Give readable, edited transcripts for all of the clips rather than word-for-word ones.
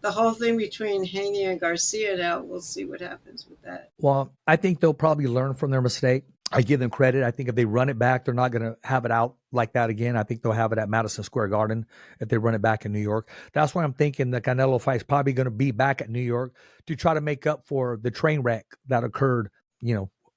the whole thing between Haney and Garcia now, we'll see what happens with that. Well, I think they'll probably learn from their mistake. I give them credit. I think if they run it back, they're not going to have it out like that again. I think they'll have it at Madison Square Garden if they run it back in New York. That's why I'm thinking the Canelo fight's probably going to be back at New York to try to make up for the train wreck that occurred,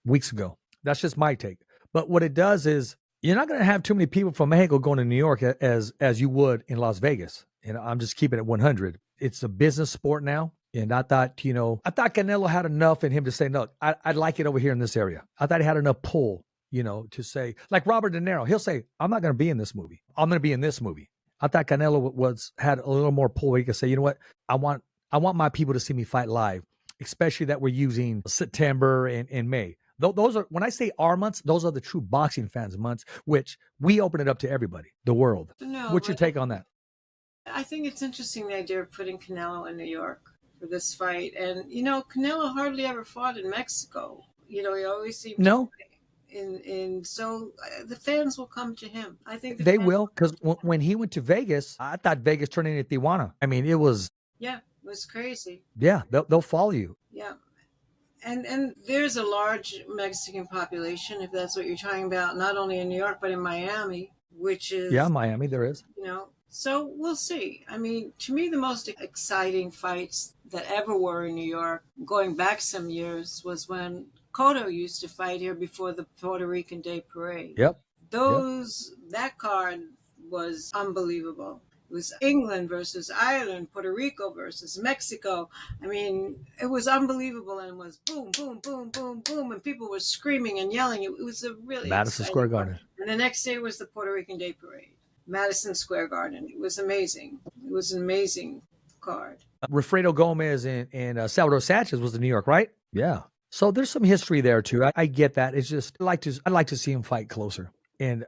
weeks ago. That's just my take. But what it does is you're not going to have too many people from Mexico going to New York as you would in Las Vegas. And I'm just keeping it 100. It's a business sport now. And I thought Canelo had enough in him to say, no, I'd like it over here in this area. I thought he had enough pull, to say, like Robert De Niro, he'll say, I'm not going to be in this movie. I'm going to be in this movie. I thought Canelo had a little more pull where he could say, you know what? I want my people to see me fight live, especially that we're using September and May. Those are, when I say our months, those are the true boxing fans months, which we open it up to everybody, the world. What's your take on that? I think it's interesting, the idea of putting Canelo in New York for this fight. And, Canelo hardly ever fought in Mexico. He always seemed no. So the fans will come to him. I think they will, because when he went to Vegas, I thought Vegas turned into Tijuana. I mean, it was. Yeah, it was crazy. Yeah, they'll follow you. Yeah. And there's a large Mexican population, if that's what you're talking about, not only in New York, but in Miami, which is. Yeah, Miami, there is. So we'll see. I mean, to me, the most exciting fights that ever were in New York, going back some years, was when Cotto used to fight here before the Puerto Rican Day Parade. Yep. That card was unbelievable. It was England versus Ireland, Puerto Rico versus Mexico. I mean, it was unbelievable, and it was boom, boom, boom, boom, boom, and people were screaming and yelling. It was a really Madison Square Garden. And the next day was the Puerto Rican Day Parade. Madison Square Garden. It was amazing. It was an amazing card. Refredo Gomez and Salvador Sanchez was in New York, right? Yeah. So there's some history there too. I get that. It's just I'd like to see him fight closer. And